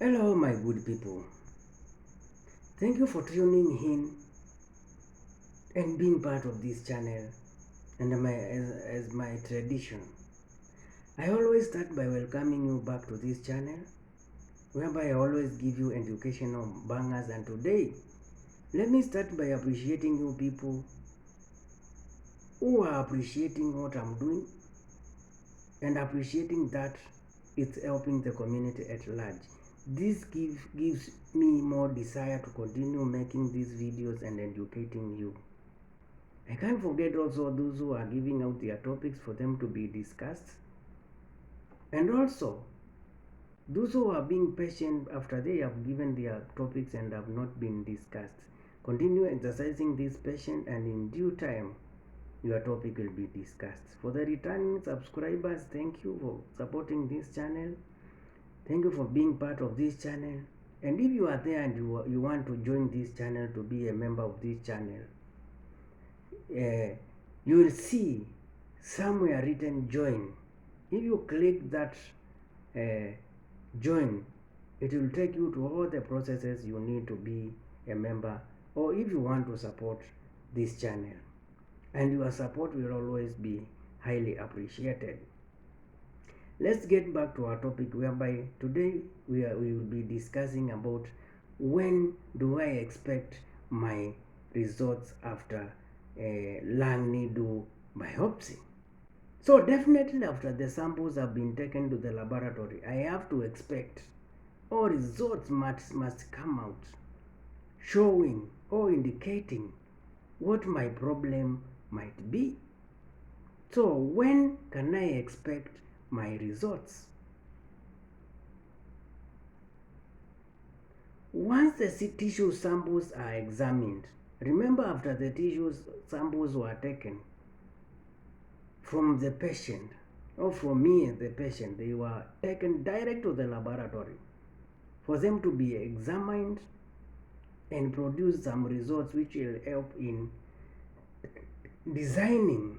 Hello, my good people. Thank you for tuning in and being part of this channel. And as my tradition, I always start by welcoming you back to this channel, whereby I always give you educational bangers. And today, let me start by appreciating you people who are appreciating what I'm doing and appreciating that it's helping the community at large. This gives me more desire to continue making these videos and educating you. I can't forget also those who are giving out their topics for them to be discussed, and also those who are being patient after they have given their topics and have not been discussed. Continue exercising this patience, and in due time your topic will be discussed. For the returning subscribers, thank you for supporting this channel. Thank you for being part of this channel. And if you are there and you want to join this channel to be a member of this channel, you will see somewhere written join. If you click that uh, join, it will take you to all the processes you need to be a member, or if you want to support this channel, and your support will always be highly appreciated. Let's get back to our topic, whereby today we will be discussing about when do I expect my results after a lung needle biopsy. So definitely after the samples have been taken to the laboratory, I have to expect or results must come out showing or indicating what my problem might be. So when can I expect my results? Once the tissue samples are examined, remember after the tissue samples were taken from the patient or from me the patient, they were taken direct to the laboratory for them to be examined and produce some results which will help in designing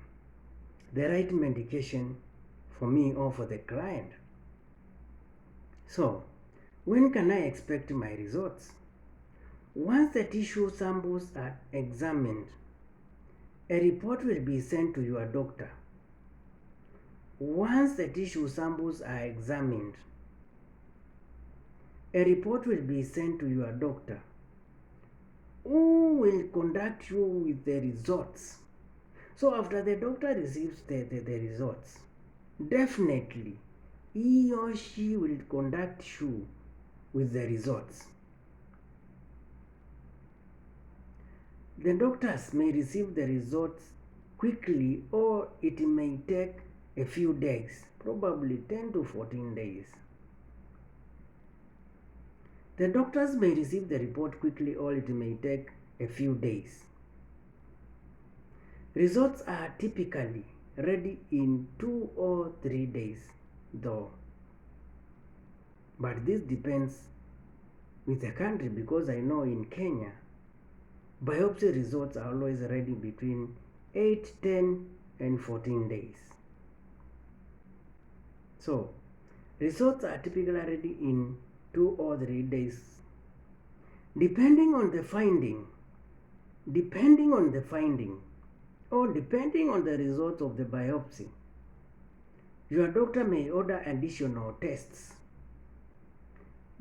the right medication for me or for the client. So, when can I expect my results? Once the tissue samples are examined, a report will be sent to your doctor. Once the tissue samples are examined, a report will be sent to your doctor, who will contact you with the results. So after the doctor receives the results, definitely he or she will contact you with the results. The doctors may receive the results quickly, or it may take a few days, probably 10 to 14 days. The doctors may receive the report quickly, or it may take a few days. Results are typically ready in 2 or 3 days, though. But this depends with the country, because I know in Kenya, biopsy results are always ready between 8, 10, and 14 days. So, results are typically ready in 2 or 3 days. Depending on the finding, or depending on the results of the biopsy, your doctor may order additional tests.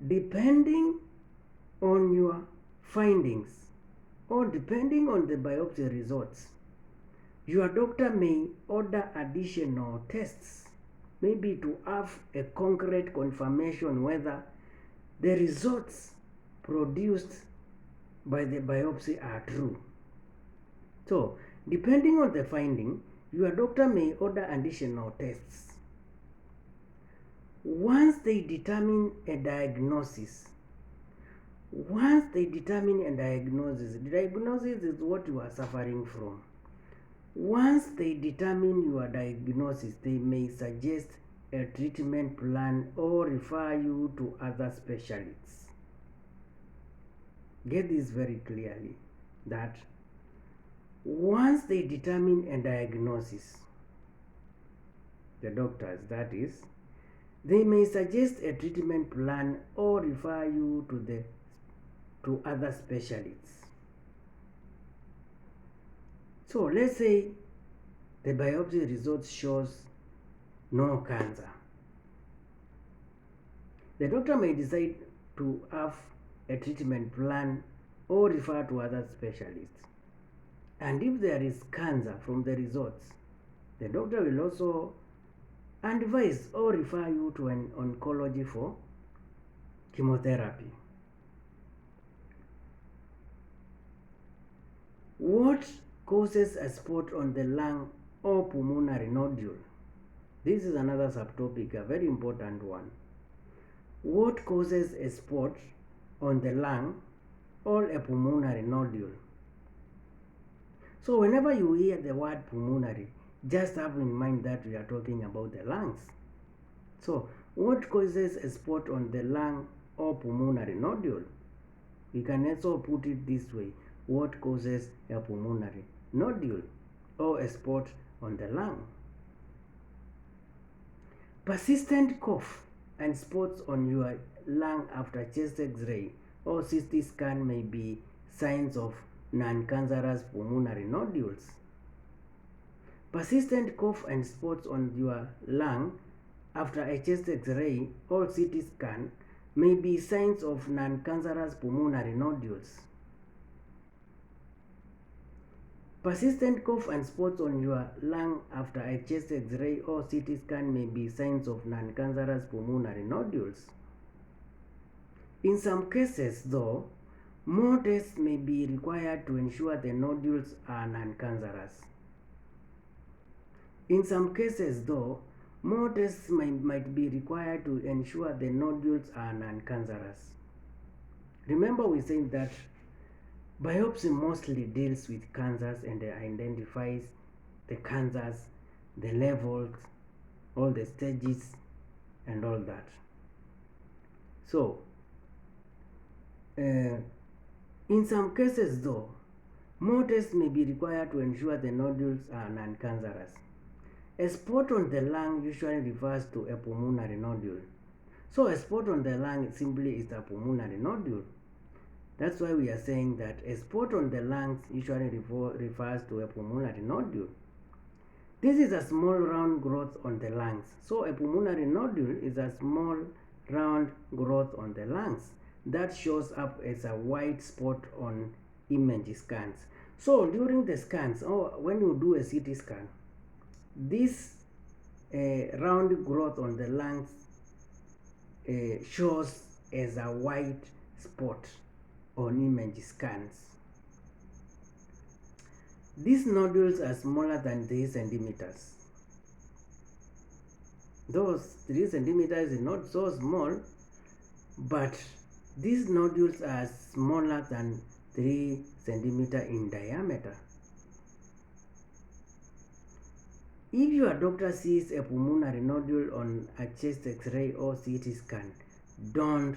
Depending on your findings, or depending on the biopsy results, your doctor may order additional tests, maybe to have a concrete confirmation whether the results produced by the biopsy are true. So, depending on the finding, your doctor may order additional tests. Once they determine a diagnosis, the diagnosis is what you are suffering from. Once they determine your diagnosis, they may suggest a treatment plan or refer you to other specialists. Get this very clearly, that once they determine a diagnosis, the doctors that is, They may suggest a treatment plan or refer you to other specialists. So let's say the biopsy results shows no cancer. The doctor may decide to have a treatment plan or refer to other specialists. And if there is cancer from the results, the doctor will also advise or refer you to an oncology for chemotherapy. What causes a spot on the lung or pulmonary nodule? This is another subtopic, a very important one. What causes a spot on the lung or a pulmonary nodule? So whenever you hear the word pulmonary, just have in mind that we are talking about the lungs. So what causes a spot on the lung or pulmonary nodule? We can also put it this way: what causes a pulmonary nodule or a spot on the lung? Persistent cough and spots on your lung after chest x-ray or CT scan may be signs of non-cancerous pulmonary nodules. Persistent cough and spots on your lung after a chest x-ray or CT scan may be signs of non-cancerous pulmonary nodules. Persistent cough and spots on your lung after a chest x-ray or CT scan may be signs of non-cancerous pulmonary nodules. In some cases, though, more tests may be required to ensure the nodules are non-cancerous. In some cases, though, more tests might be required to ensure the nodules are non-cancerous. Remember, we said that biopsy mostly deals with cancers and identifies the cancers, the levels, all the stages, and all that. So, in some cases though, more tests may be required to ensure the nodules are non-cancerous. A spot on the lung usually refers to a pulmonary nodule. So a spot on the lung simply is a pulmonary nodule. That's why we are saying that a spot on the lungs usually refers to a pulmonary nodule. This is a small round growth on the lungs. So a pulmonary nodule is a small round growth on the lungs that shows up as a white spot on image scans. So during the scans, or when you do a CT scan, this round growth on the lungs shows as a white spot on image scans. These nodules are smaller than 3 centimeters. Those 3 centimeters is not so small, but these nodules are smaller than 3 centimeters in diameter. If your doctor sees a pulmonary nodule on a chest x-ray or CT scan, don't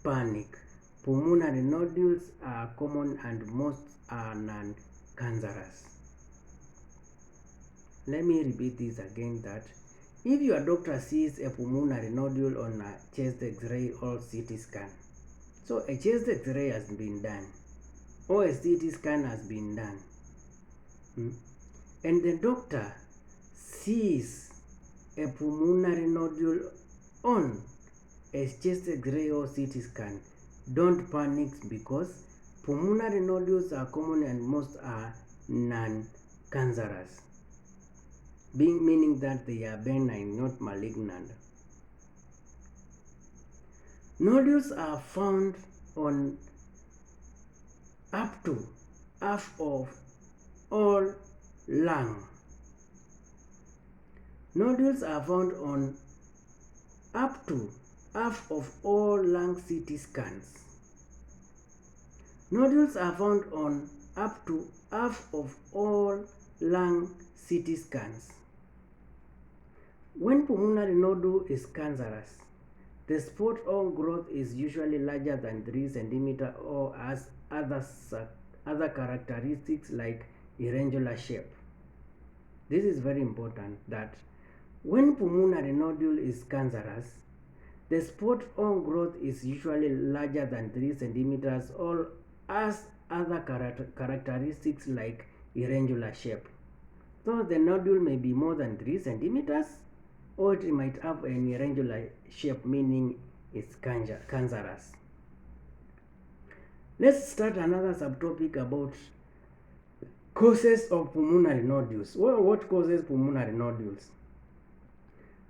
panic. Pulmonary nodules are common and most are non-cancerous. Let me repeat this again, that if your doctor sees a pulmonary nodule on a chest x-ray or CT scan, so a chest x-ray has been done or a CT scan has been done, and the doctor sees a pulmonary nodule on a chest x-ray or CT scan, don't panic, because pulmonary nodules are common and most are non-cancerous, meaning that they are benign, not malignant. Nodules are found on up to half of all lung. Nodules are found on up to half of all lung CT scans. Nodules are found on up to half of all lung CT scans. When pulmonary nodule is cancerous, the spot or growth is usually larger than 3 centimeters or has other characteristics like irregular shape. This is very important, that when pulmonary nodule is cancerous, The spot on growth is usually larger than 3 centimeters or has other characteristics like irregular shape. So the nodule may be more than 3 centimeters or it might have an irregular shape, meaning it's cancerous. Let's start another subtopic about causes of pulmonary nodules. What causes pulmonary nodules?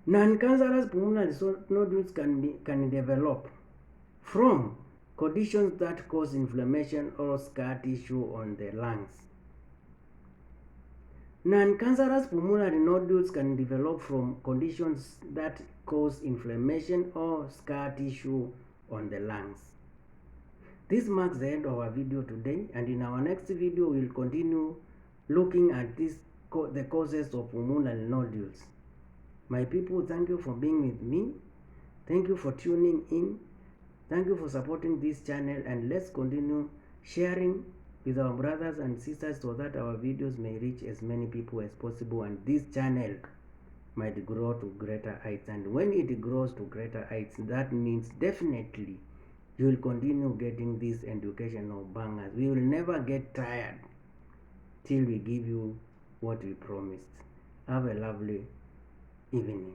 Non-cancerous pulmonary nodules can develop from conditions that cause inflammation or scar tissue on the lungs. Non-cancerous pulmonary nodules can develop from conditions that cause inflammation or scar tissue on the lungs. This marks the end of our video today, and in our next video we will continue looking at the causes of pulmonary nodules. My people, thank you for being with me. Thank you for tuning in. Thank you for supporting this channel, and let's continue sharing with our brothers and sisters so that our videos may reach as many people as possible and this channel might grow to greater heights. And when it grows to greater heights, that means definitely you will continue getting this educational bangers. We will never get tired till we give you what we promised. Have a lovely evening.